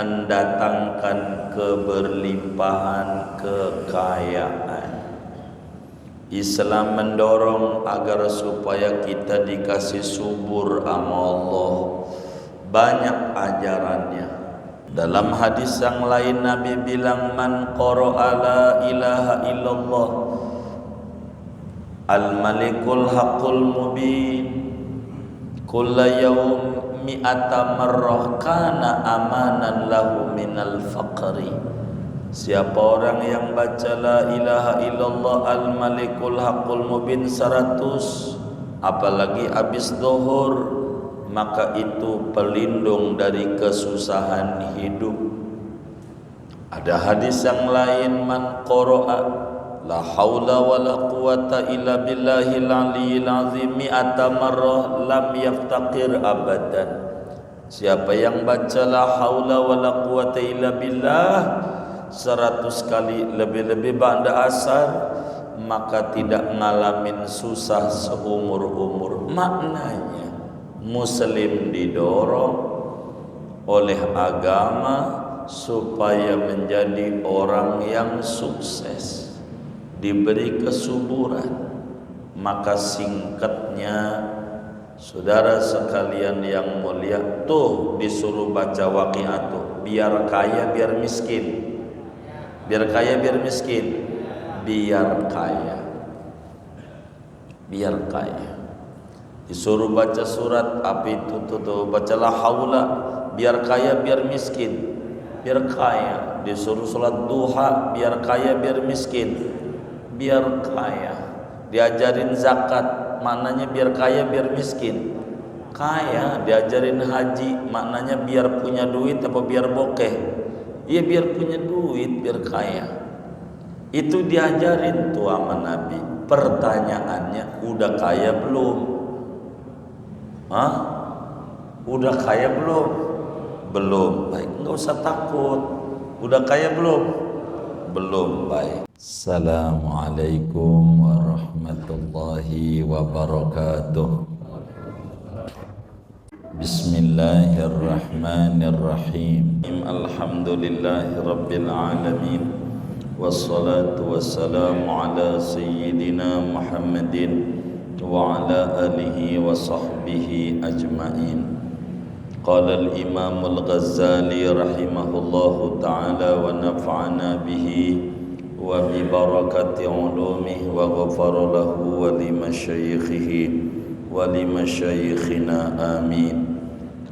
mendatangkan keberlimpahan kekayaan. Islam mendorong agar supaya kita dikasih subur sama Allah, banyak ajarannya. Dalam hadis yang lain Nabi bilang, man qara'a la ilaha illallah al-malikul haqqul mubin kulla yaum mi'ata marrah kana amanan lahu minal faqri. Siapa orang yang baca la ilaha illallah al-malikul haqqul mubin 100, apalagi habis zuhur, maka itu pelindung dari kesusahan hidup. Ada hadis yang lain, man qara'a la haula wala quwata illa billahil aliyyil azim mi'ata marrah lam yaftaqir abadan. Siapa yang baca la haula wala quwata illa billah 100 kali, lebih-lebih ba'da asar, maka tidak ngalamin susah seumur-umur. Maknanya Muslim didorong oleh agama supaya menjadi orang yang sukses, diberi kesuburan. Maka singkatnya, saudara sekalian yang mulia, tuh disuruh baca Waqiah tuh, biar kaya biar miskin, biar kaya biar miskin, biar kaya biar kaya. Disuruh baca surat apa itu tuh baca la haula, biar kaya biar miskin, biar kaya. Disuruh salat duha, biar kaya biar miskin, biar kaya. Diajarin zakat, maknanya biar kaya biar miskin, kaya. Diajarin haji, maknanya biar punya duit apa biar bokeh? Iya biar punya duit, biar kaya. Itu diajarin tuh sama Nabi. Pertanyaannya, udah kaya belum? Hah? Udah kaya belum? Belum. Baik, enggak usah takut. Udah kaya belum? Belum. Baik. Assalamualaikum warahmatullahi wabarakatuh. Bismillahirrahmanirrahim. Alhamdulillahi rabbil alamin. Wassalatu wassalamu ala sayyidina Muhammadin wa ala alihi wa sahbihi ajma'in. Qala al-Imam al-Ghazali rahimahullahu ta'ala wa nafa'ana bihi wa bi barakati ulumihi wa ghafara lahu wa li masyayikhihi wa li masyayikhina amin.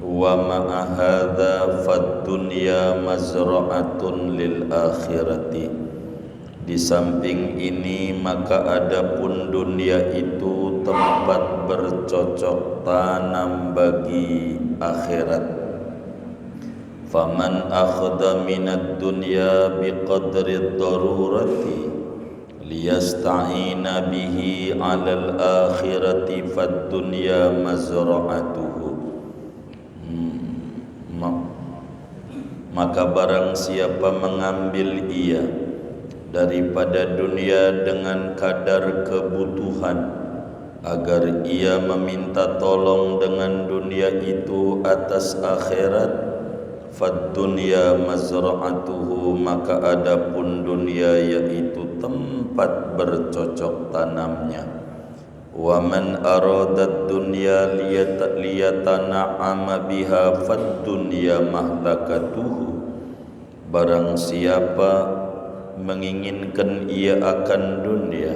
Wa ma'a hadza fad dunya mazra'atun lil akhirati. Di samping ini maka adapun dunia itu tempat bercocok tanam bagi akhirat. Faman akhadha minad dunya biqadri darurati liyasta'ina bihi 'alal akhirati fad dunya mazra'atuhu. Maka barang siapa mengambil ia daripada dunia dengan kadar kebutuhan, agar ia meminta tolong dengan dunia itu atas akhirat, fad dunya mazra'atuhu, maka adapun dunia yaitu tempat bercocok tanamnya. Wa man arada dunya liyatana'ama biha fad dunya mahlakatuhu. Barang siapa menginginkan ia akan dunia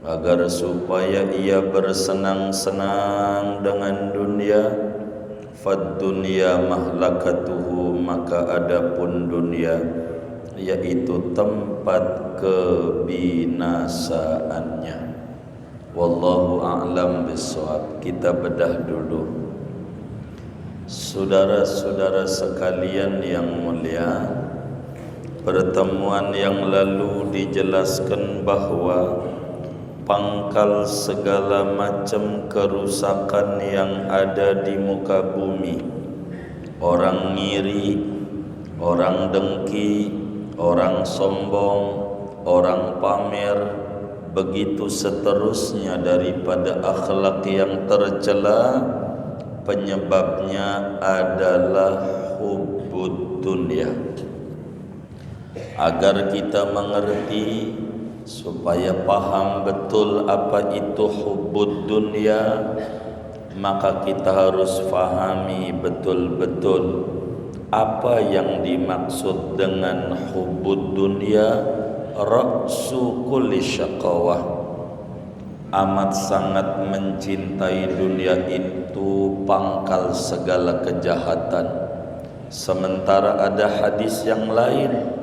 agar supaya ia bersenang-senang dengan dunia, fad dunya mahlakatuhu, maka adapun dunia yaitu tempat kebinasaannya. Wallahu a'lam bishawab. Kita bedah dulu, saudara-saudara sekalian yang mulia. Pertemuan yang lalu dijelaskan bahwa pangkal segala macam kerusakan yang ada di muka bumi, orang ngiri, orang dengki, orang sombong, orang pamer, begitu seterusnya daripada akhlak yang tercela, penyebabnya adalah hubbud hubbud dunya, agar kita mengerti supaya paham betul apa itu hubbud dunya, maka kita harus fahami betul-betul apa yang dimaksud dengan hubbud dunya. Ra'su kulli syaqawah, amat sangat mencintai dunia itu pangkal segala kejahatan. Sementara ada hadis yang lain,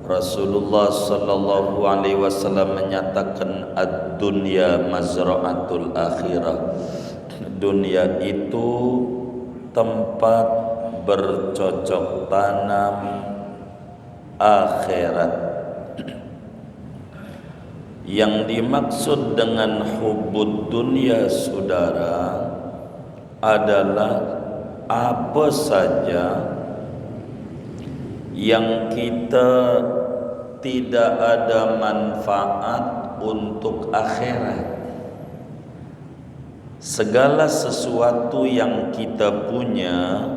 Rasulullah sallallahu alaihi wasallam menyatakan ad-dunya mazra'atul akhirah. Dunia itu tempat bercocok tanam akhirat. Yang dimaksud dengan hubbud dunya, saudara, adalah apa saja yang kita tidak ada manfaat untuk akhirat. Segala sesuatu yang kita punya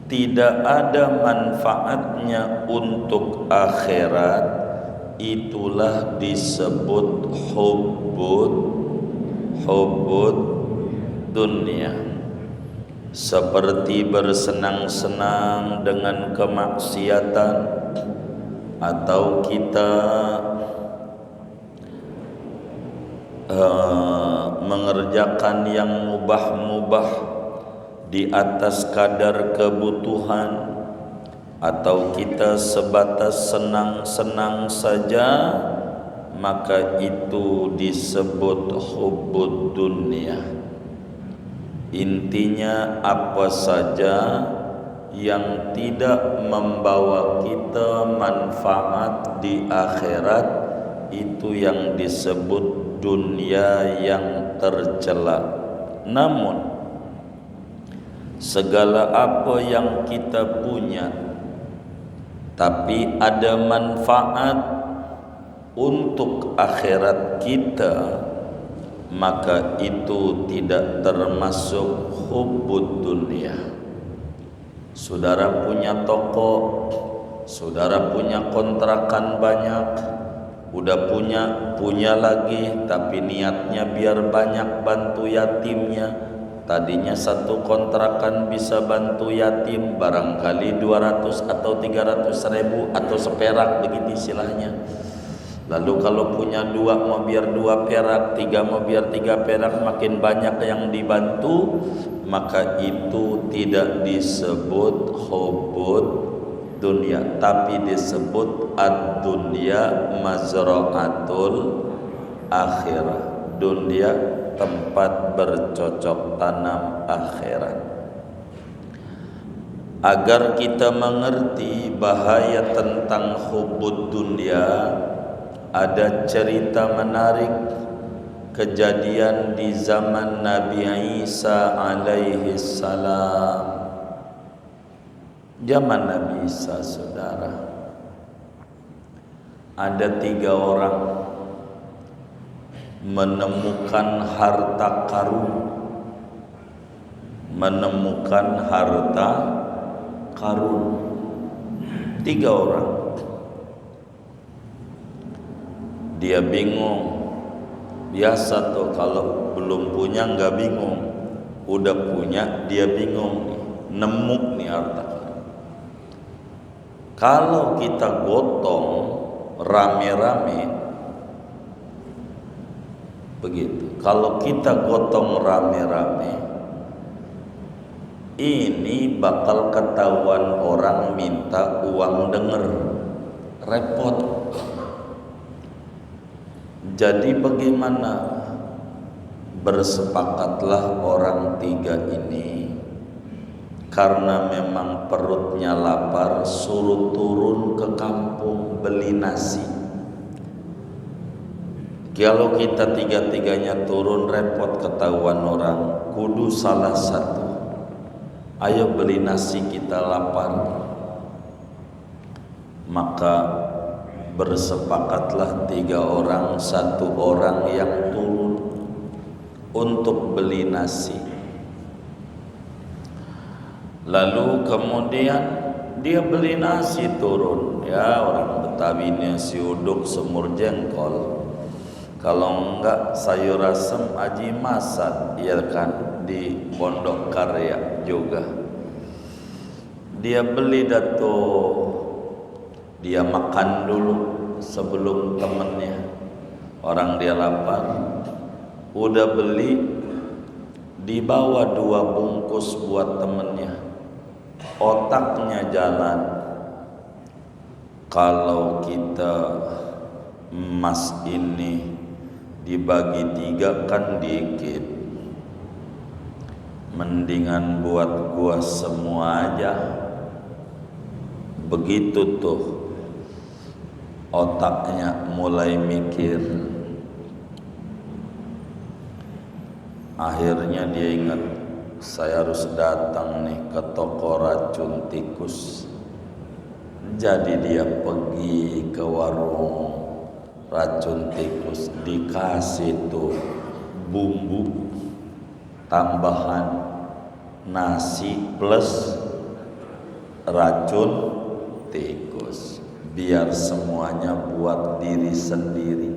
tidak ada manfaatnya untuk akhirat, itulah disebut hubbud dunia. Seperti bersenang-senang dengan kemaksiatan, atau kita mengerjakan yang mubah-mubah di atas kadar kebutuhan, atau kita sebatas senang-senang saja, maka itu disebut hubbud dunya. Intinya apa saja yang tidak membawa kita manfaat di akhirat, itu yang disebut dunia yang tercela. Namun segala apa yang kita punya tapi ada manfaat untuk akhirat kita, maka itu tidak termasuk hubbud dunya. Saudara punya toko, saudara punya kontrakan banyak, udah punya lagi, tapi niatnya biar banyak bantu yatimnya. Tadinya satu kontrakan bisa bantu yatim barangkali 200 atau 300 ribu atau seperak, begitu istilahnya. Lalu kalau punya dua, mau biar 2 perak, 3 mau biar 3 perak, makin banyak yang dibantu, maka itu tidak disebut hubbud dunya, tapi disebut ad-dunya mazra'atul akhirah. Dunia tempat bercocok tanam akhirat. Agar kita mengerti bahaya tentang hubbud dunya, ada cerita menarik kejadian di zaman Nabi Isa alaihi salam. Zaman Nabi Isa, saudara, ada 3 orang menemukan harta karun. Menemukan harta karun 3 orang. Dia bingung. Biasa tuh kalau belum punya nggak bingung, udah punya dia bingung. Nemu nih harta karun. Kalau kita gotong rame-rame, begitu. Kalau kita gotong rame-rame, ini bakal ketahuan orang minta uang denger, repot. Jadi bagaimana? Bersepakatlah orang 3 ini, karena memang perutnya lapar, suruh turun ke kampung beli nasi. Kalau kita 3-3-nya turun, repot ketahuan orang, kudu salah satu. Ayo beli nasi, kita lapar. Maka bersepakatlah 3 orang, 1 orang yang turun untuk beli nasi. Lalu kemudian dia beli nasi turun, ya orang Betawi nasi uduk semur jengkol. Kalau enggak sayur asem aji masak, iya kan, di Pondok Karya juga. Dia beli dato, dia makan dulu sebelum temennya. Orang dia lapar, udah beli, dibawa 2 bungkus buat temennya. Otaknya jalan. Kalau kita emas ini dibagi 3 kan dikit, mendingan buat gua semua aja. Begitu tuh otaknya mulai mikir. Akhirnya dia ingat, saya harus datang nih ke toko racun tikus. Jadi dia pergi ke warung racun tikus, dikasih tuh bumbu tambahan nasi plus racun tikus, biar semuanya buat diri sendiri.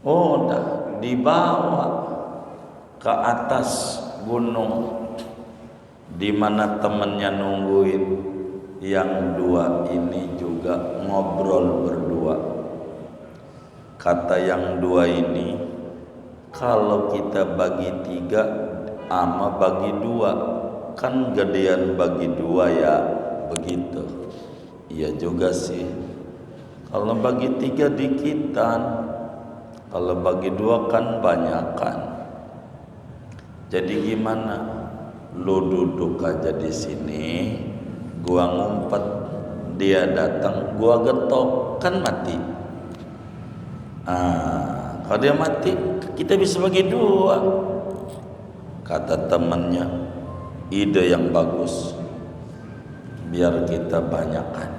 Udah dibawa ke atas gunung, di mana temennya nungguin. Yang 2 ini juga ngobrol berdua. Kata yang 2 ini, kalau kita bagi 3 ama bagi 2, kan gedean bagi 2 ya, begitu. Iya juga sih. Kalau bagi 3 dikitan, kalau bagi 2 kan banyakan. Jadi gimana? Lu duduk aja di sini, gua ngumpet, dia datang, gua getok, kan mati. Kalau dia mati, kita bisa bagi 2. Kata temannya, ide yang bagus, biar kita banyakkan.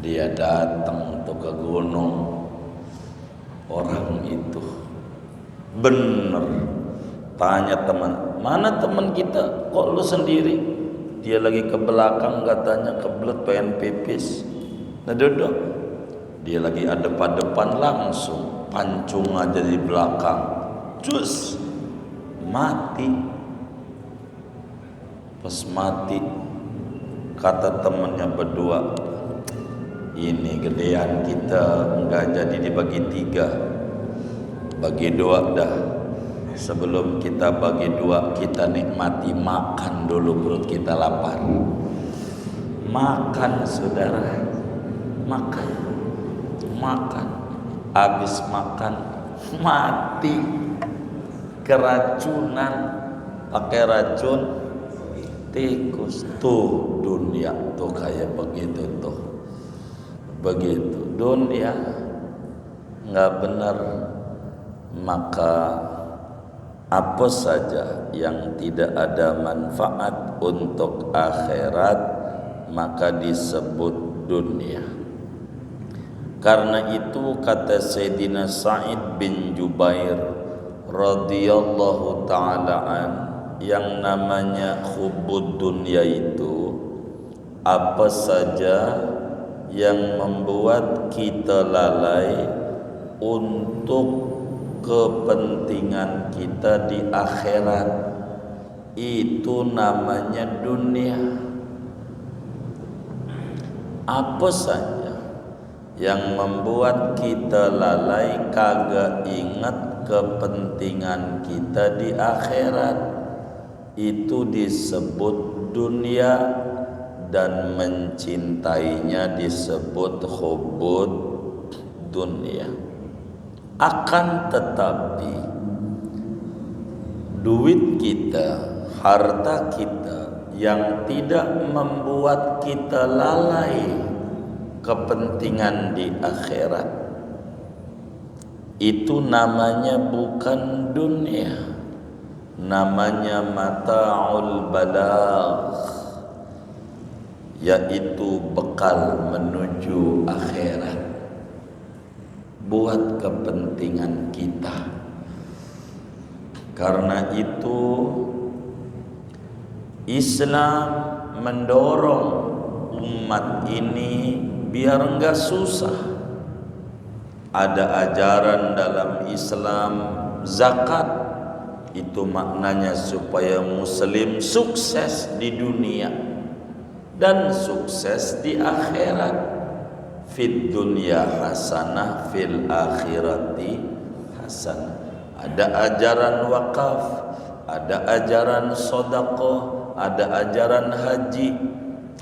Dia datang tuh ke gunung. Orang itu bener, tanya teman, mana teman kita, kok lu sendiri? Dia lagi ke belakang, katanya kebelet pengen pipis. Nah duduk, dia lagi depan langsung pancung aja di belakang, cus mati. Pas mati, kata temennya berdua, ini gedean kita enggak jadi dibagi 3, bagi 2 dah. Sebelum kita bagi 2, kita nikmati makan dulu, perut kita lapar. Makan saudara, makan. Habis makan mati, keracunan pakai racun tikus. Tuh dunia tuh kayak begitu tuh, begitu dunia nggak benar. Maka apa saja yang tidak ada manfaat untuk akhirat maka disebut dunia. Karena itu kata Sayyidina Sa'id bin Jubair radhiyallahu ta'ala an, yang namanya hubbud dunya itu apa saja yang membuat kita lalai untuk kepentingan kita di akhirat, itu namanya dunia. Apa saja yang membuat kita lalai, kagak ingat kepentingan kita di akhirat, itu disebut dunia, dan mencintainya disebut hubbud dunia. Akan tetapi duit kita, harta kita yang tidak membuat kita lalai kepentingan di akhirat, itu namanya bukan dunia, namanya mata'ul balagh, yaitu bekal menuju akhirat buat kepentingan kita. Karena itu Islam mendorong umat ini biar enggak susah. Ada ajaran dalam Islam zakat, itu maknanya supaya muslim sukses di dunia dan sukses di akhirat. Fid dunya hasanah fil akhirati hasanah. Ada ajaran wakaf, ada ajaran sedekah, ada ajaran haji,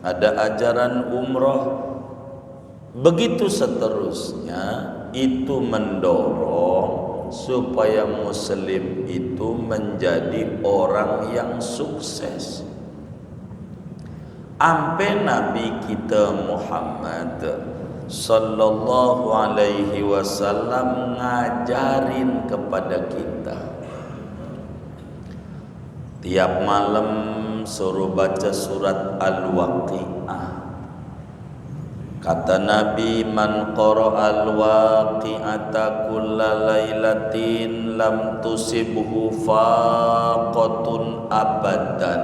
ada ajaran umroh. Begitu seterusnya, itu mendorong supaya muslim itu menjadi orang yang sukses. Ampe Nabi kita Muhammad sallallahu alaihi wasallam ngajarin kepada kita, tiap malam suruh baca surat Al-Waqi'ah. Kata Nabi, man qara'al waqi'ata kulla lailatin lam tusibhu faqatun abadan.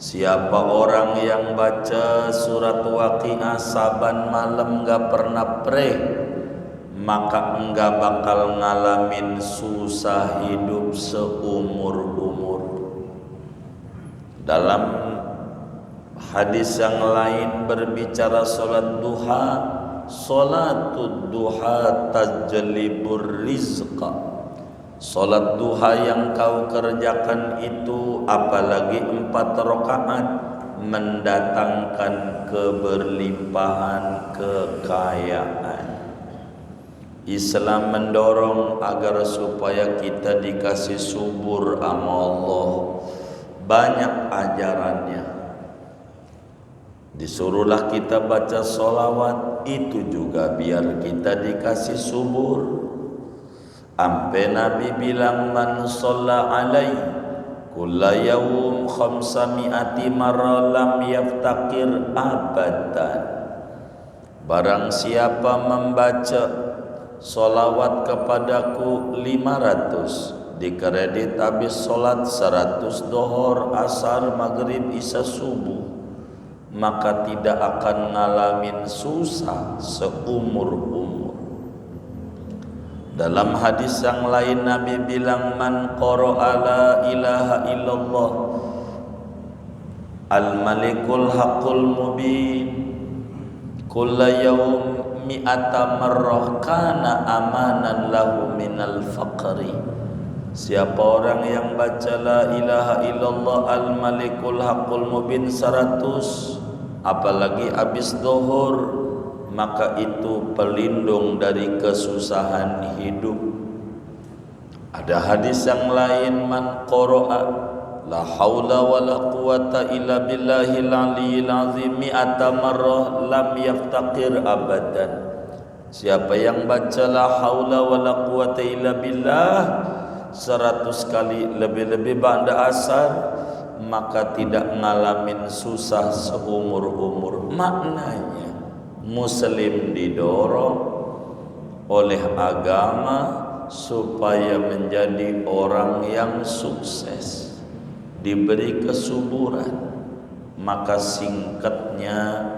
Siapa orang yang baca surat Waqi'ah saban malam enggak pernah pray, maka enggak bakal ngalamin susah hidup seumur-umur. Dalam hadis yang lain berbicara solat duha, solatul duha tajlibur rizqa. Solat duha yang kau kerjakan itu, apalagi 4 rakaat, mendatangkan keberlimpahan kekayaan. Islam mendorong agar supaya kita dikasih subur sama Allah. Banyak ajarannya. Disuruhlah kita baca sholawat, itu juga biar kita dikasih subur. Ampe Nabi bilang, man sholla alai kulla yawm 500 marra lam yaftakir abadan. Barang siapa membaca sholawat kepadaku 500, dikredit habis sholat 100 dohor, asar, maghrib, isya, subuh, maka tidak akan ngalamin susah seumur-umur. Dalam hadis yang lain Nabi bilang, man qara'a la ilaha illallah al-malikul haqqul mubin kulla yawm mi'ata marrah kana amanan lahu minal faqri. Siapa orang yang baca la ilaha illallah al-malikul haqqul mubin 100, apalagi habis zuhur, maka itu pelindung dari kesusahan hidup. Ada hadis yang lain, man qara'a la haula wala quwata illa billahil aliyyil azim mi'ata marrah lam yaftaqir abadan. Siapa yang baca la haula wala quwata illa billah 100 kali, lebih-lebih ba'da asar, maka tidak ngalamin susah seumur-umur. Maknanya muslim didorong oleh agama supaya menjadi orang yang sukses, diberi kesuburan. Maka singkatnya,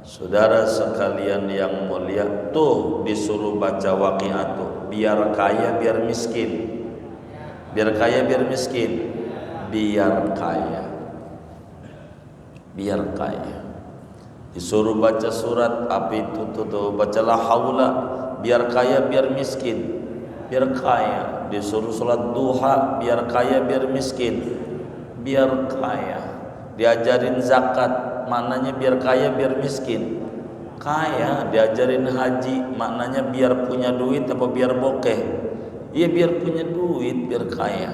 saudara sekalian yang mulia, tuh disuruh baca Waqi'ah tuh, biar kaya biar miskin, biar kaya biar miskin, biar kaya, biar kaya. Disuruh baca surat apa itu tuh, bacalah haula, biar kaya biar miskin, biar kaya. Disuruh salat duha, biar kaya biar miskin, biar kaya. Diajarin zakat, maknanya biar kaya biar miskin, kaya. Diajarin haji, maknanya biar punya duit apa biar bokeh? Iya biar punya duit, biar kaya.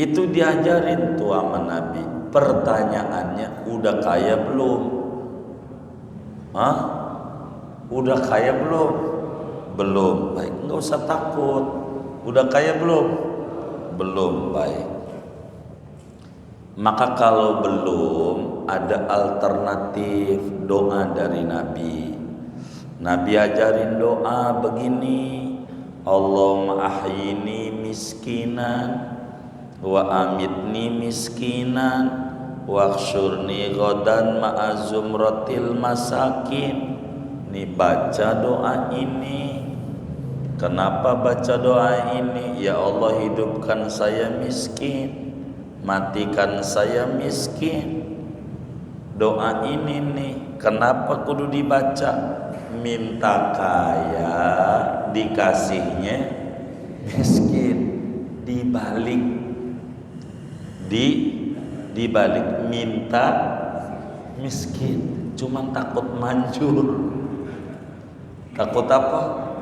Itu diajarin tuh sama Nabi. Pertanyaannya, udah kaya belum? Hah? Udah kaya belum? Belum. Baik, enggak usah takut. Udah kaya belum? Belum. Baik. Maka kalau belum, ada alternatif doa dari Nabi. Nabi ajarin doa begini, Allahumma ahyini miskinan wa amitni miskinan Wakhsyurni ghadan ma'a zumratil masakin. Nih baca doa ini. Kenapa baca doa ini? Ya Allah, hidupkan saya miskin, matikan saya miskin. Doa ini nih kenapa kudu dibaca? Minta kaya dikasihnya miskin. Dibalik minta miskin, cuman takut manjur. Takut apa?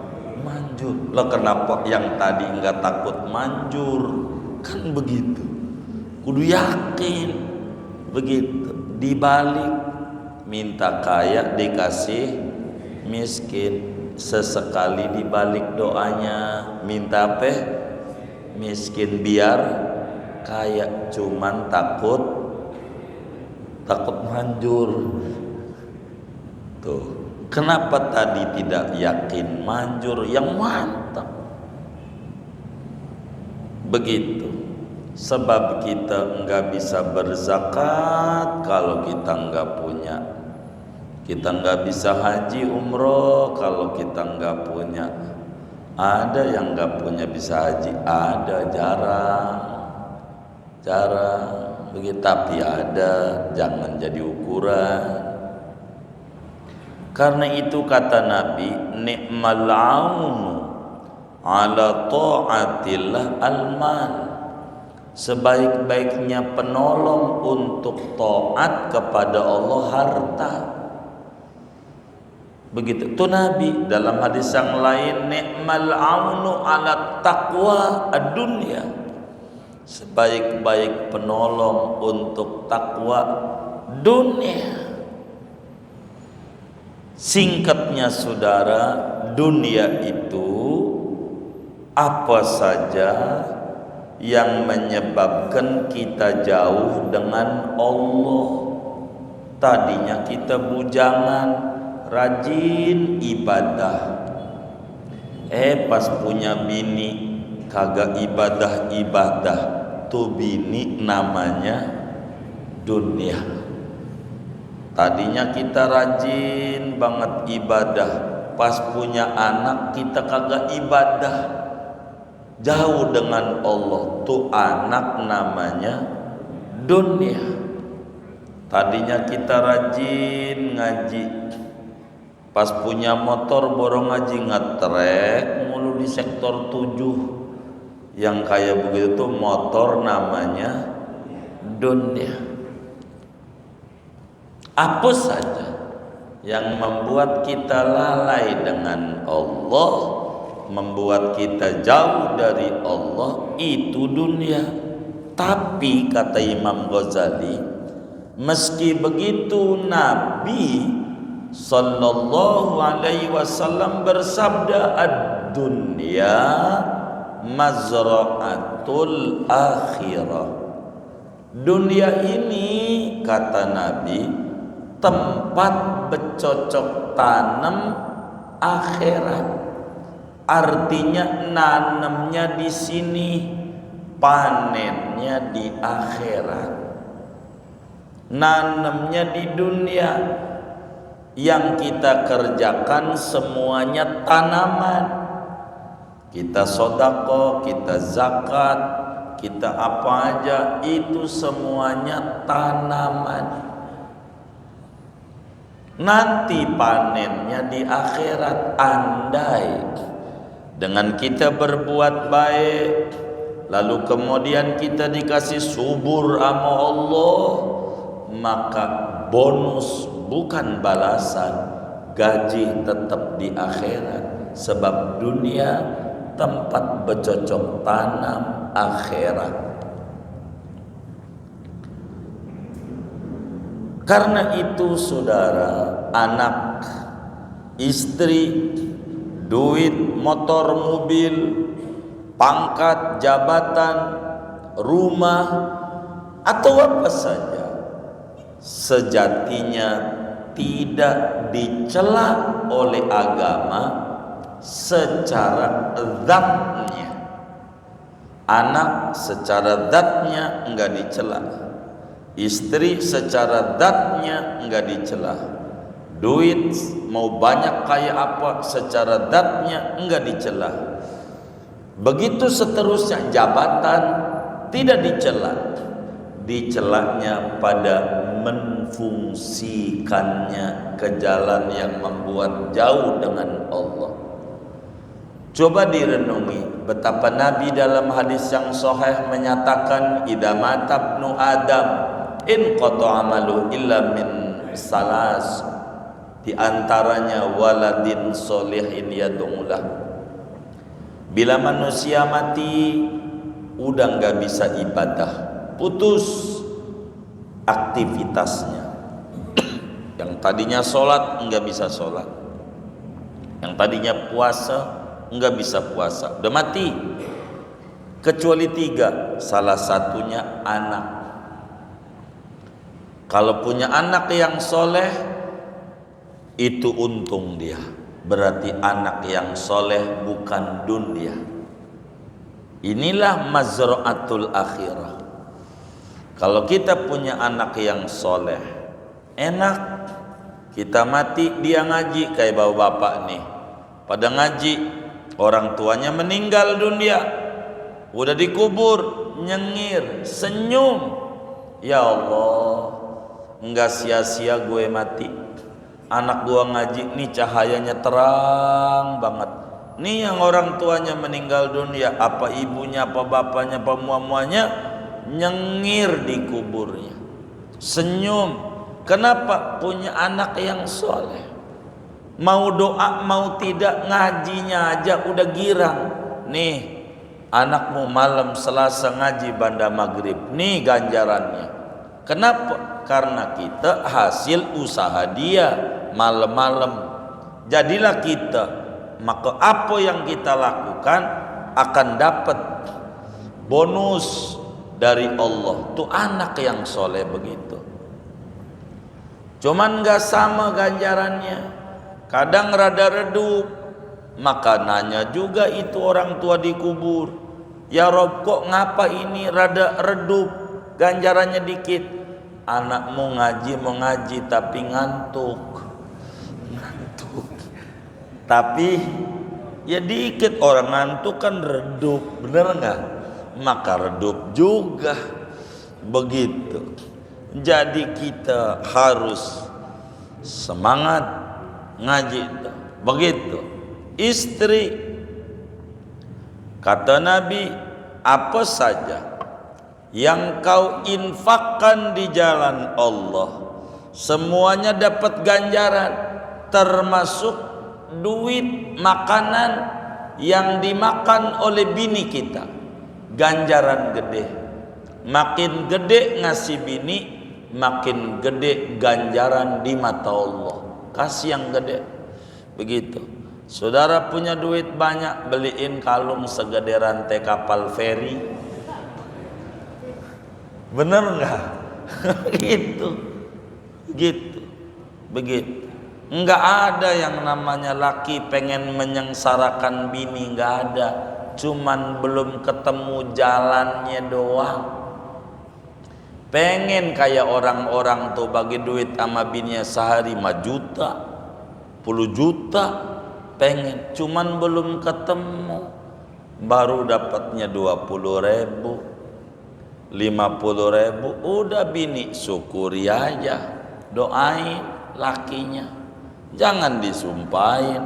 Manjur. Lah kenapa yang tadi enggak takut manjur? Kan begitu. Kudu yakin. Begitu. Dibalik minta kaya dikasih miskin. Sesekali dibalik doanya minta apa? Miskin biar kaya, cuman takut manjur. Tuh. Kenapa tadi tidak yakin manjur yang mantap? Begitu. Sebab kita enggak bisa berzakat kalau kita enggak punya. Kita enggak bisa haji umroh kalau kita enggak punya. Ada yang enggak punya bisa haji, ada jarang. Begitu, tapi ada, jangan jadi ukuran. Karena itu kata Nabi, ni'mal aunu ala ta'atillah al-mal. Sebaik-baiknya penolong untuk taat kepada Allah harta. Begitu itu Nabi. Dalam hadis yang lain, ni'mal aunu ala taqwa ad-dunya. Sebaik-baik penolong untuk takwa dunia. Singkatnya saudara, dunia itu apa saja yang menyebabkan kita jauh dengan Allah. Tadinya kita bujangan, rajin ibadah. Pas punya bini kagak ibadah. Tuh bini namanya dunia. Tadinya kita rajin banget ibadah, pas punya anak kita kagak ibadah, jauh dengan Allah. Tuh anak namanya dunia. Tadinya kita rajin ngaji, pas punya motor borong ngaji, ngetrek mulu di sektor 7. Yang kayak begitu tuh motor namanya dunia. Apa saja yang membuat kita lalai dengan Allah, membuat kita jauh dari Allah, itu dunia. Tapi kata Imam Ghazali, meski begitu Nabi sallallahu alaihi wasallam bersabda, ad-dunya mazra'atul akhirah. Dunia ini kata Nabi tempat bercocok tanam akhirat. Artinya nanamnya di sini, panennya di akhirat. Nanamnya di dunia, yang kita kerjakan semuanya tanaman. Kita sedekah, kita zakat, kita apa aja, itu semuanya tanaman. Nanti panennya di akhirat. Andai dengan kita berbuat baik, lalu kemudian kita dikasih subur sama Allah, maka bonus bukan balasan, gaji tetap di akhirat. Sebab dunia tempat bercocok tanam akhirat. Karena itu saudara, anak, istri, duit, motor, mobil, pangkat, jabatan, rumah, atau apa saja, sejatinya tidak dicela oleh agama secara zatnya. Anak secara zatnya enggak dicela. Istri secara zatnya enggak dicela. Duit mau banyak kayak apa secara zatnya enggak dicela. Begitu seterusnya, jabatan tidak dicela. Dicelanya pada menfungsikannya ke jalan yang membuat jauh dengan Allah. Coba direnungi betapa Nabi dalam hadis yang sahih menyatakan, idza mata ibnu Adam in qata amalu illa min salas, di antaranya waladin solihin yad'ulah. Bila manusia mati udah nggak bisa ibadah, putus aktivitasnya. Yang tadinya sholat nggak bisa sholat, yang tadinya puasa nggak bisa puasa, udah mati. Kecuali 3, salah satunya anak. Kalau punya anak yang soleh, itu untung dia. Berarti anak yang soleh bukan dunia. Inilah mazra'atul akhirah. Kalau kita punya anak yang soleh, enak. Kita mati dia ngaji, kayak bapak-bapak nih pada ngaji, orang tuanya meninggal dunia, udah dikubur, nyengir, senyum, ya Allah, enggak sia-sia gue mati. Anak gua ngaji nih, cahayanya terang banget. Nih yang orang tuanya meninggal dunia, apa ibunya, apa bapaknya, apa muanya, nyengir di kuburnya, senyum. Kenapa? Punya anak yang soleh. Mau doa mau tidak, ngajinya aja udah girang. Nih anakmu malam Selasa ngaji banda maghrib, nih ganjarannya. Kenapa? Karena kita hasil usaha dia malam-malam. Jadilah kita, maka apa yang kita lakukan akan dapat bonus dari Allah. Tuh anak yang soleh begitu. Cuman gak sama ganjarannya. Kadang rada redup, makanannya juga itu orang tua dikubur. Ya Rob, kok ngapa ini rada redup, ganjarannya dikit? Anakmu ngaji mau ngaji tapi ngantuk. Tapi ya dikit, orang ngantuk kan redup, bener nggak? Maka redup juga begitu. Jadi kita harus semangat ngaji begitu. Istri, kata Nabi, apa saja yang kau infakkan di jalan Allah, semuanya dapat ganjaran, termasuk duit makanan yang dimakan oleh bini kita. Ganjaran gede. Makin gede ngasih bini, makin gede ganjaran di mata Allah. Kasih yang gede. Begitu. Saudara punya duit banyak, beliin kalung segede rantai kapal feri. Bener nggak? Gitu. Begitu. Enggak ada yang namanya laki pengen menyengsarakan bini, enggak ada. Cuman belum ketemu jalannya doang. Pengen kayak orang-orang tuh bagi duit sama bininya sehari 5 juta, 10 juta, pengen. Cuman belum ketemu. Baru dapatnya 20.000, 50.000, udah bini syukuri aja, doain lakinya. Jangan disumpahin.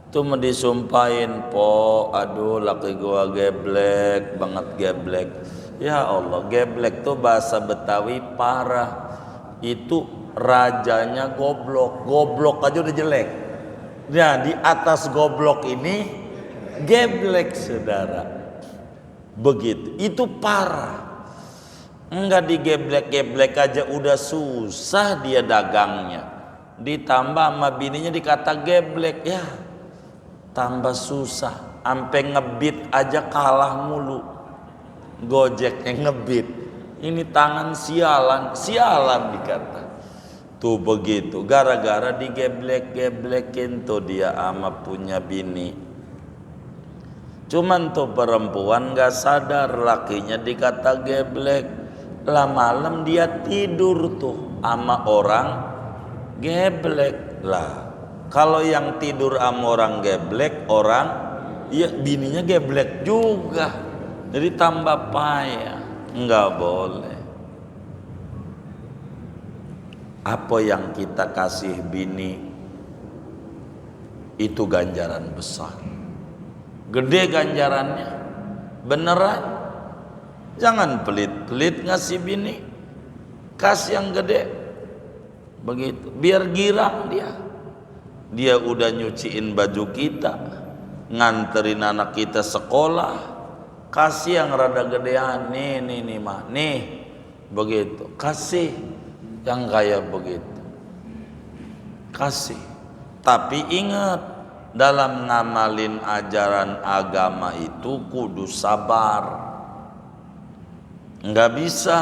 Tuh mau disumpahin, po, aduh laki gua geblek, banget geblek. Ya Allah, geblek tuh bahasa Betawi parah. Itu rajanya goblok. Goblok aja udah jelek. Nah, di atas goblok ini geblek, saudara. Begitu, itu parah. Enggak digeblek-geblek aja udah susah dia dagangnya. Ditambah sama bininya dikata geblek, ya tambah susah. Ampe ngebit aja kalah mulu. Gojeknya ngebit. Ini tangan sialan dikata. Tuh begitu, gara-gara digeblek-geblekin tuh dia ama punya bini. Cuman tuh perempuan gak sadar lakinya dikata geblek. lah malam dia tidur tuh sama orang geblek. Lah kalau yang tidur sama orang geblek, orang ya bininya geblek juga, jadi tambah payah. Enggak boleh. Apa yang kita kasih bini itu ganjaran besar, gede ganjarannya, beneran. Jangan pelit-pelit ngasih bini, kasih yang gede, begitu. Biar girang dia. Dia udah nyuciin baju kita, nganterin anak kita sekolah, kasih yang rada gedean, nih mah, nih, begitu. Kasih yang kayak begitu, kasih. Tapi ingat, dalam ngamalin ajaran agama itu kudu sabar. Enggak bisa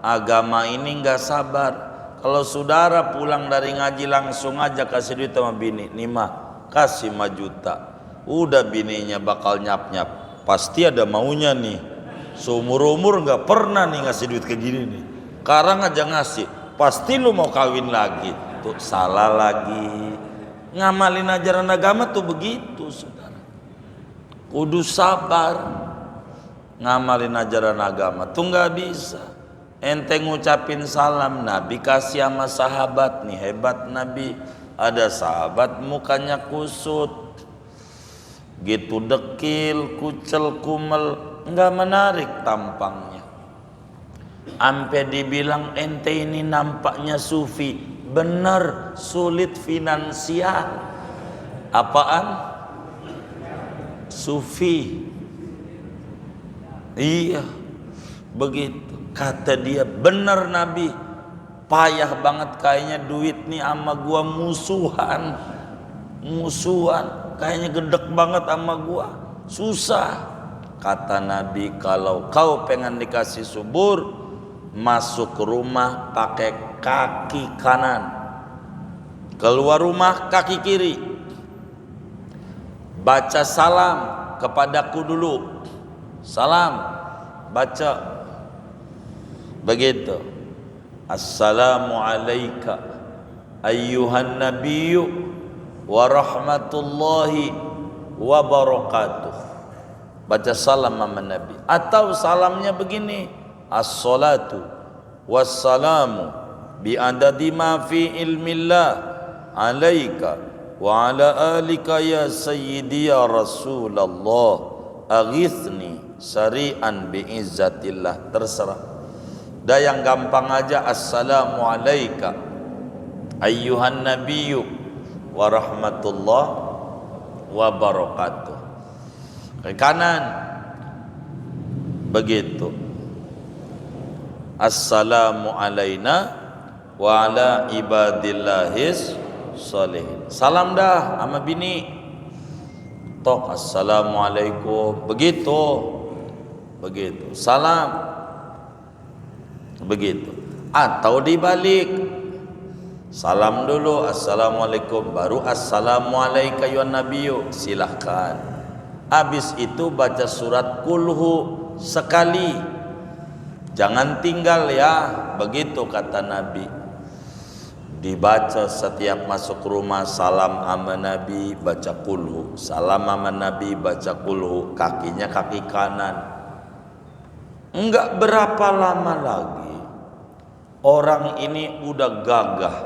agama ini enggak sabar. Kalau saudara pulang dari ngaji langsung aja kasih duit sama bini, nih mah kasih 5 juta. Udah bininya bakal nyap-nyap, pasti ada maunya nih. Seumur-umur enggak pernah nih ngasih duit kayak gini nih. Sekarang aja ngasih, pasti lu mau kawin lagi. Tuh salah lagi. Ngamalin ajaran agama tuh begitu, saudara. Kudu sabar. Ngamalin ajaran agama tuh nggak bisa. Ente ngucapin salam, Nabi kasih sama sahabat, nih hebat Nabi. Ada sahabat mukanya kusut, gitu dekil, kucel, kumel, nggak menarik tampangnya. Ampe dibilang ente ini nampaknya sufi. Bener, sulit finansial. Apaan? Sufi. Iya, begitu. Kata dia, bener Nabi, payah banget kayaknya duit nih sama gua musuhan. Kayaknya gedek banget sama gua, susah. Kata Nabi, kalau kau pengen dikasih subur, masuk rumah pakai kaki kanan, keluar rumah kaki kiri. Baca salam kepadaku dulu, salam, baca begitu. Assalamu alayka ayyuhan nabiyyu wa rahmatullahi wa barakatuh. Baca salam sama Nabi. Atau salamnya begini, as-salatu wassalamu bi adadi ma fi ilmillah alayka wa ala alika ya sayyidi ya Rasulullah aghithni sari'an bi izzatillah. Terserah. Dah yang gampang aja, assalamu alayka ayyuhan nabiyyu wa rahmatullah wa barakatuh. Ke kanan begitu, assalamu alayna wa ala ibadillahis sholihin. Salam dah sama bini, tok assalamualaikum, begitu salam, begitu. Atau dibalik, salam dulu assalamualaikum, baru assalamu alayka ya nabiyyu, silahkan. Habis itu baca surat kulhu sekali, jangan tinggal ya, begitu kata Nabi. Dibaca setiap masuk rumah, salam sama Nabi, baca kulhu, salam sama Nabi, baca kulhu, kakinya kaki kanan. Enggak berapa lama lagi orang ini udah gagah,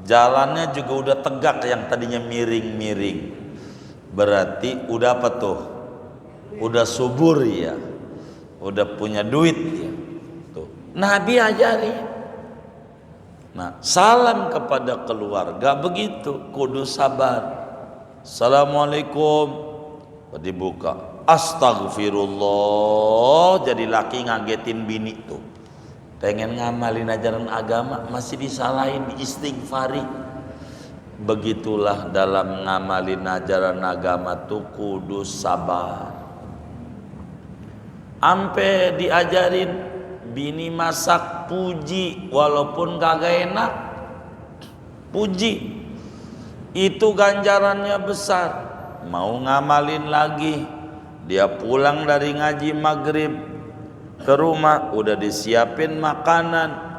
jalannya juga udah tegak, yang tadinya miring-miring. Berarti udah apa tuh? Udah subur ya, udah punya duit ya. Tuh, Nabi ajari. Nah, salam kepada keluarga begitu, kudu sabar. Assalamualaikum, dibuka. Astagfirullah, jadi laki ngagetin bini tuh. Pengen ngamalin ajaran agama masih disalahin, istighfari. Begitulah dalam ngamalin ajaran agama tuh kudu sabar. Ampe diajarin bini masak, puji, walaupun kagak enak, puji. Itu ganjarannya besar. Mau ngamalin lagi, dia pulang dari ngaji maghrib, ke rumah udah disiapin makanan.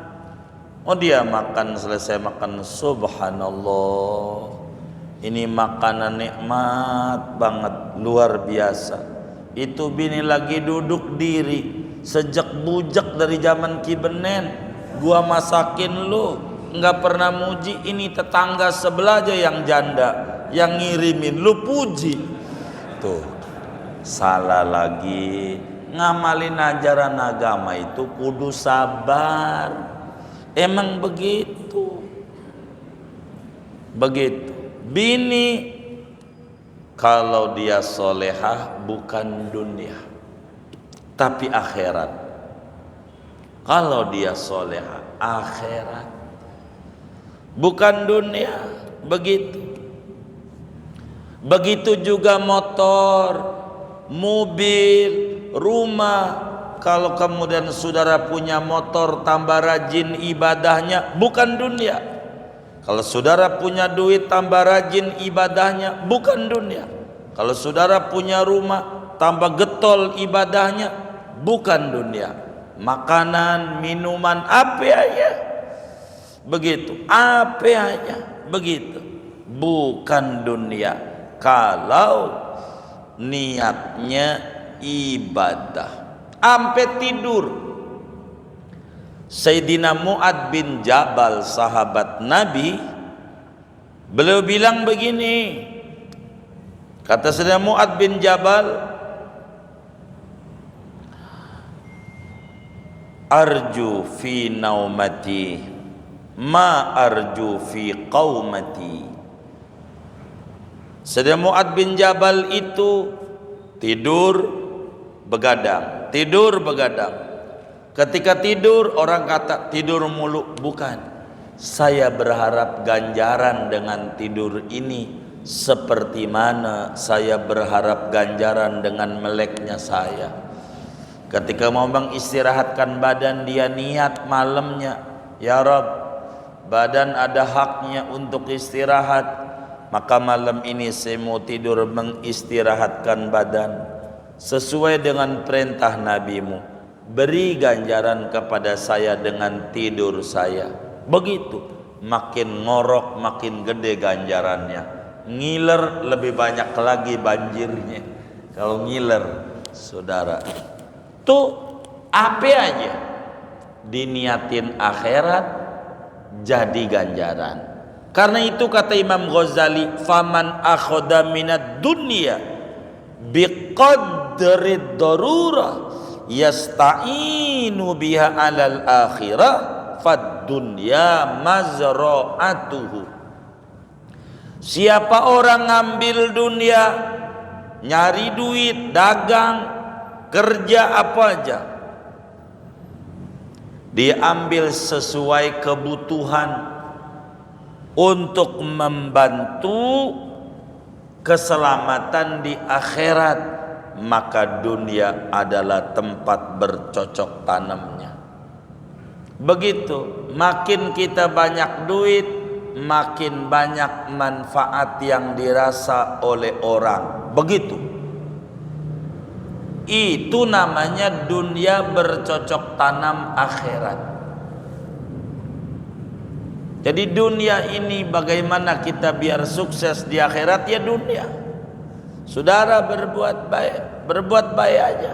Oh dia makan, selesai makan, subhanallah, ini makanan nikmat banget, luar biasa. Itu bini lagi duduk diri, sejak bujak dari zaman Kibenen, gua masakin lu, nggak pernah muji. Ini tetangga sebelah aja yang janda, yang ngirimin lu puji. Tuh, salah lagi. Ngamalin ajaran agama itu kudu sabar. Emang begitu. Begitu. Bini kalau dia solehah bukan dunia tapi akhirat. Kalau dia solehah akhirat bukan dunia. Begitu. Begitu juga motor, mobil, rumah. Kalau kemudian saudara punya motor tambah rajin ibadahnya bukan dunia. Kalau saudara punya duit tambah rajin ibadahnya bukan dunia. Kalau saudara punya rumah tambah getol ibadahnya bukan dunia. Makanan, minuman, apa aja begitu, apa aja begitu, bukan dunia. Kalau niatnya ibadah. Sampai tidur. Sayyidina Mu'ad bin Jabal, sahabat Nabi, beliau bilang begini, kata Sayyidina Mu'ad bin Jabal, arju fi naumati ma arju fi qaumati. Sayyidina Mu'ad bin Jabal itu tidur begadang. Ketika tidur orang kata tidur mulu, bukan. Saya berharap ganjaran dengan tidur ini seperti mana saya berharap ganjaran dengan meleknya saya. Ketika mau mengistirahatkan badan, dia niat malamnya, ya Rabb, badan ada haknya untuk istirahat, maka malam ini saya mau tidur mengistirahatkan badan sesuai dengan perintah Nabi-Mu, beri ganjaran kepada saya dengan tidur saya. Begitu, makin ngorok makin gede ganjarannya. Ngiler lebih banyak lagi banjirnya. Kalau ngiler, saudara, tuh apa aja diniatin akhirat jadi ganjaran. Karena itu kata Imam Ghazali, faman akhoda minad dunya biqadri darurah yasta'inu biha alal akhirah fad dunya mazra'atuhu. Siapa orang ngambil dunia, nyari duit, dagang, kerja apa aja, diambil sesuai kebutuhan untuk membantu keselamatan di akhirat, maka dunia adalah tempat bercocok tanamnya. Begitu, makin kita banyak duit, makin banyak manfaat yang dirasa oleh orang. Begitu. Itu namanya dunia bercocok tanam akhirat. Jadi dunia ini bagaimana kita biar sukses di akhirat, ya dunia. Saudara berbuat baik aja.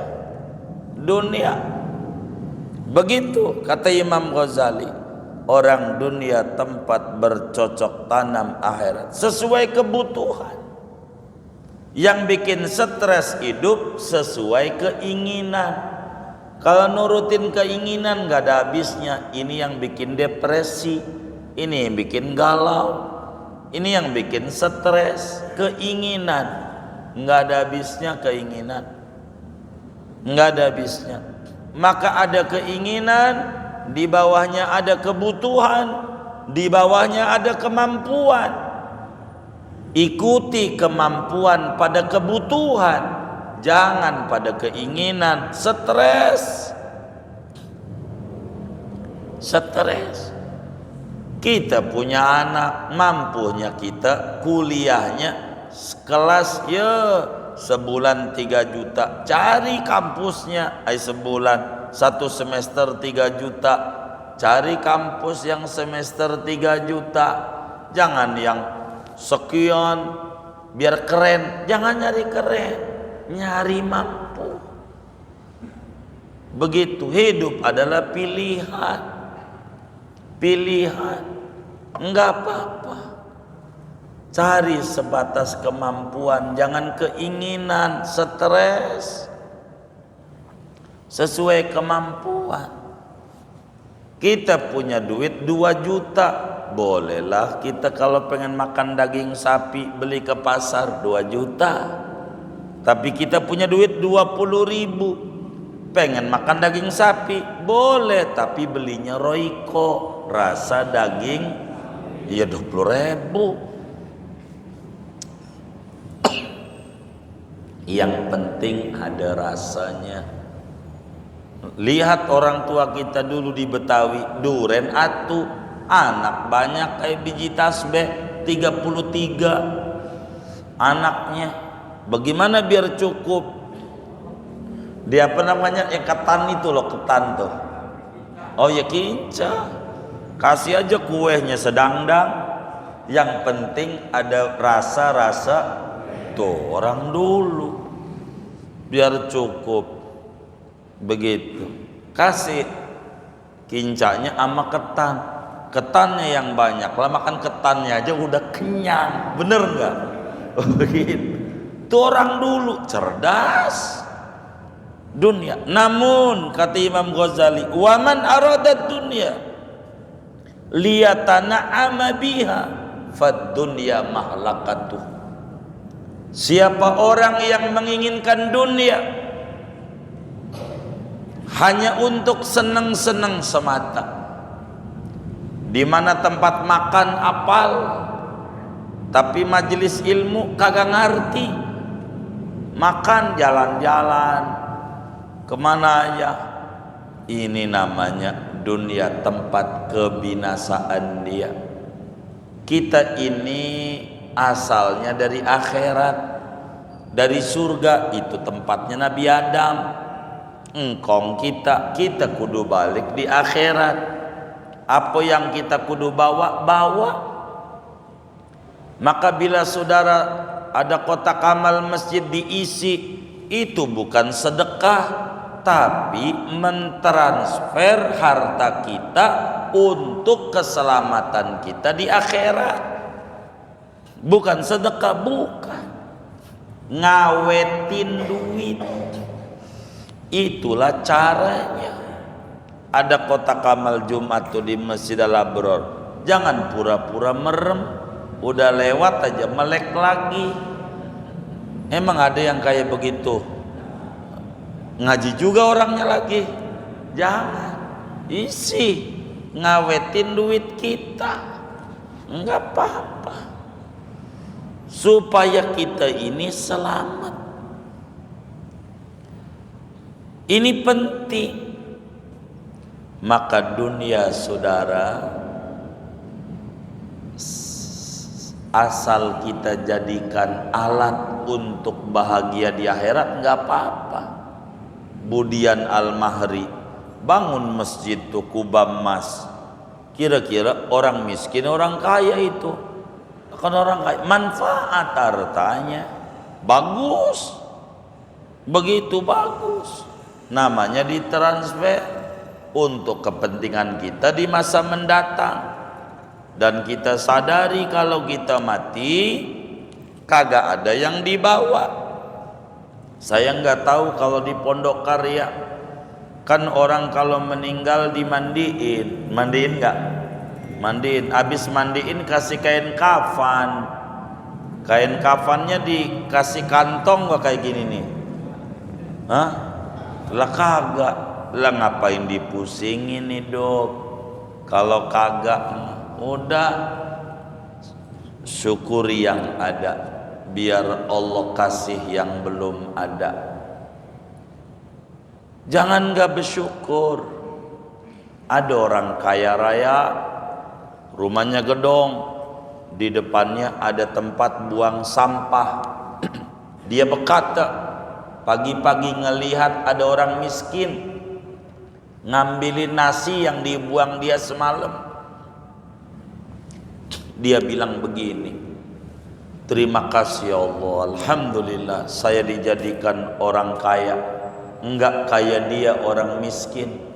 Dunia. Begitu kata Imam Ghazali, orang dunia tempat bercocok tanam akhirat sesuai kebutuhan. Yang bikin stres hidup sesuai keinginan. Kalau nurutin keinginan gak ada habisnya. Ini yang bikin depresi, ini yang bikin galau, ini yang bikin stres. Keinginan nggak ada habisnya, keinginan nggak ada habisnya. Maka ada keinginan, di bawahnya ada kebutuhan, di bawahnya ada kemampuan. Ikuti kemampuan pada kebutuhan, jangan pada keinginan. Stres. Kita punya anak, mampunya kita kuliahnya kelas ya sebulan 3 juta, cari kampusnya sebulan satu semester 3 juta. Cari kampus yang semester 3 juta. Jangan yang sekian biar keren. Jangan nyari keren, nyari mampu. Begitu. Hidup adalah pilihan. Pilihan. Enggak apa-apa. Cari sebatas kemampuan, jangan keinginan, stres. Sesuai kemampuan. Kita punya duit 2 juta, bolehlah kita kalau pengen makan daging sapi beli ke pasar 2 juta. Tapi kita punya duit 20 ribu, pengen makan daging sapi, boleh, tapi belinya Royco, rasa daging ya 20 ribu. Yang penting ada rasanya. Lihat orang tua kita dulu di Betawi, duren atu, anak banyak kayak biji tasbih, 33 anaknya. Bagaimana biar cukup? Dia apa namanya, ketan itu loh, ketan tuh. Oh ya kinca, kasih aja kuehnya sedangdang. Yang penting ada rasa-rasa. Tuh orang dulu biar cukup. Begitu. Kasih kincanya sama ketan. Ketannya yang banyak. Lah makan ketannya aja udah kenyang. Bener nggak? Begitu. Tuh orang dulu cerdas. Dunia. Namun kata Imam Ghazali, waman aradat dunia liyatana'ama biha fad dunya mahlakatuh. Siapa orang yang menginginkan dunia hanya untuk senang-senang semata, di mana tempat makan apal, tapi majelis ilmu kagak ngerti, makan jalan-jalan kemana aja, ini namanya dunia, tempat kebinasaan dia. Kita ini asalnya dari akhirat, dari surga, itu tempatnya Nabi Adam. Engkong kita kudu balik di akhirat. Apa yang kita kudu bawa, bawa. Maka bila saudara ada kotak amal masjid diisi, itu bukan sedekah, tapi mentransfer harta kita untuk keselamatan kita di akhirat. Bukan sedekah, bukan. Ngawetin duit. Itulah caranya. Ada kotak amal Jumat tuh di Masjid Al-Abror. Jangan pura-pura merem, udah lewat aja melek lagi. Emang ada yang kayak begitu? Ngaji juga orangnya lagi. Jangan. Isi ngawetin duit kita. Enggak apa-apa. Supaya kita ini selamat. Ini penting. Maka dunia saudara, asal kita jadikan alat untuk bahagia di akhirat, nggak apa-apa. Budian Al-Mahri bangun masjid tuh kubah emas. Kira-kira orang miskin orang kaya itu, kan orang kaya, manfaat hartanya bagus, begitu bagus, namanya ditransfer untuk kepentingan kita di masa mendatang. Dan kita sadari kalau kita mati kagak ada yang dibawa. Saya nggak tahu kalau di Pondok Karya kan orang kalau meninggal dimandiin, mandiin nggak? Mandiin, habis mandiin kasih kain kafan. Kain kafannya dikasih kantong gak kayak gini nih? Hah? Lah kagak. Lah ngapain dipusingin nih dok? Kalau kagak, udah syukuri yang ada, biar Allah kasih yang belum ada. Jangan gak bersyukur. Ada orang kaya raya, rumahnya gedong, di depannya ada tempat buang sampah. Dia berkata, pagi-pagi ngelihat ada orang miskin ngambilin nasi yang dibuang dia semalam. Dia bilang begini, terima kasih ya Allah, alhamdulillah saya dijadikan orang kaya, enggak kayak dia orang miskin.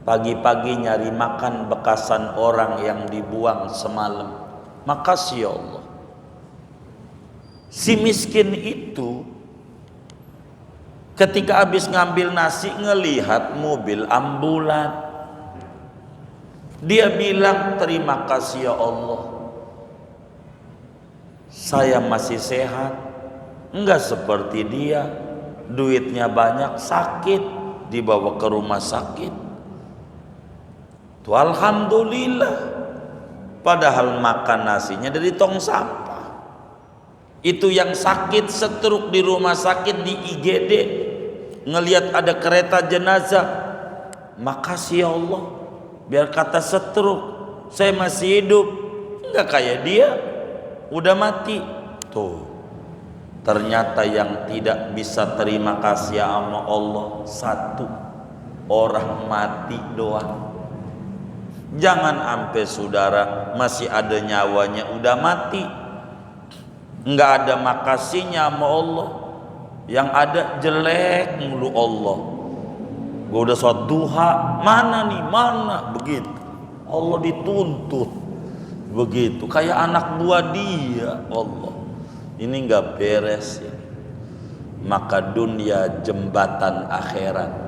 Pagi-pagi nyari makan bekasan orang yang dibuang semalam. Makasih ya Allah. Si miskin itu ketika habis ngambil nasi ngelihat mobil ambulan, dia bilang terima kasih ya Allah, saya masih sehat, enggak seperti dia, duitnya banyak, sakit, dibawa ke rumah sakit. Tuh alhamdulillah. Padahal makan nasinya dari tong sampah. Itu yang sakit stroke di rumah sakit di IGD, ngelihat ada kereta jenazah, makasih ya Allah, biar kata stroke saya masih hidup, enggak kayak dia udah mati. Tuh ternyata yang tidak bisa terima kasih sama Allah satu orang mati doang. Jangan sampai saudara masih ada nyawanya udah mati, enggak ada makasihnya sama Allah, yang ada jelek mulu Allah. Gua udah sholat duha, mana nih, mana, begitu. Allah dituntut begitu, kayak anak buah dia. Allah, ini enggak beres ya. Maka dunia jembatan akhirat.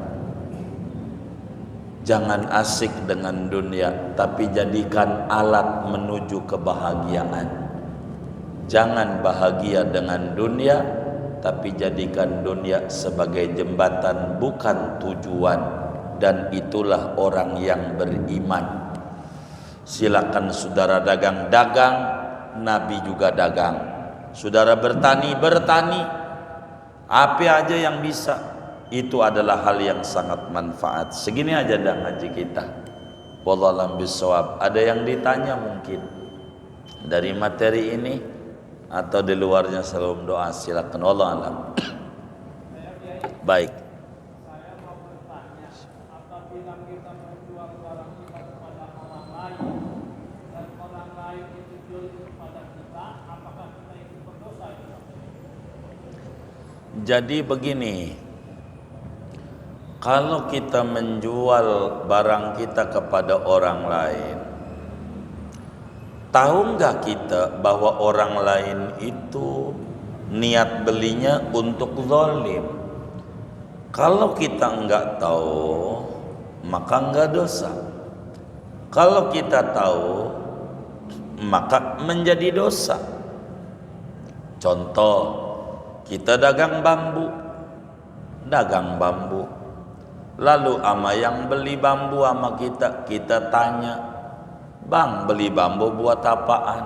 Jangan asik dengan dunia, tapi jadikan alat menuju kebahagiaan. Jangan bahagia dengan dunia, tapi jadikan dunia sebagai jembatan, bukan tujuan. Dan itulah orang yang beriman. Silakan saudara dagang-dagang, Nabi juga dagang. Saudara bertani, apa aja yang bisa. Itu adalah hal yang sangat manfaat. Segini aja dah ngaji kita. Wallahu a'lam bishawab. Ada yang ditanya mungkin dari materi ini atau di luarnya sebelum doa, silakan. Wallahu a'lam. Baik. Saya mau bertanya, apabila kita menjual barang kita kepada orang lain dan orang lain itu jual kepada kita, apakah kita itu berdosa? Jadi begini, kalau kita menjual barang kita kepada orang lain, tahu nggak kita bahwa orang lain itu niat belinya untuk zalim? Kalau kita nggak tahu, maka nggak dosa. Kalau kita tahu, maka menjadi dosa. Contoh, kita dagang bambu. Lalu ama yang beli bambu sama kita tanya, bang beli bambu buat apaan?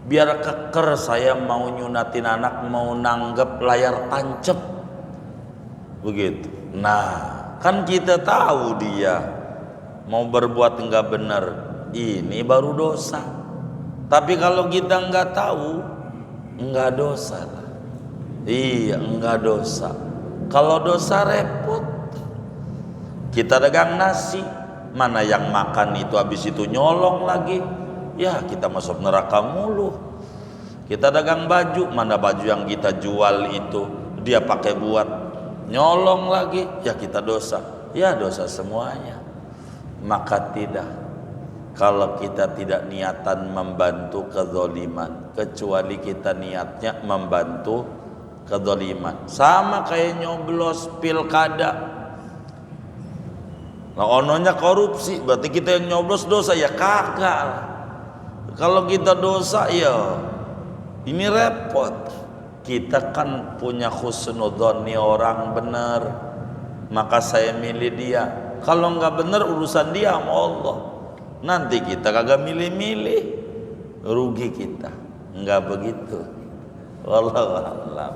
Biar keker, saya mau nyunatin anak, mau nanggep layar tancep. Begitu. Nah, kan kita tahu dia mau berbuat enggak benar, ini baru dosa. Tapi kalau kita enggak tahu, enggak dosa. Iya, enggak dosa. Kalau dosa repot. Kita dagang nasi, mana yang makan itu habis itu nyolong lagi, ya kita masuk neraka mulu. Kita dagang baju, mana baju yang kita jual itu dia pakai buat nyolong lagi, ya kita dosa. Ya dosa semuanya. Maka tidak, kalau kita tidak niatan membantu kezaliman, kecuali kita niatnya membantu kezaliman. Sama kayak nyoblos pilkada. Nah, ononya korupsi, berarti kita yang nyoblos dosa, ya kagak. Kalau kita dosa, ya ini repot. Kita kan punya husnudzon, nih orang benar, maka saya milih dia. Kalau nggak benar urusan dia sama Allah. Nanti kita kagak milih-milih, rugi kita. Nggak begitu. Wallahu a'lam.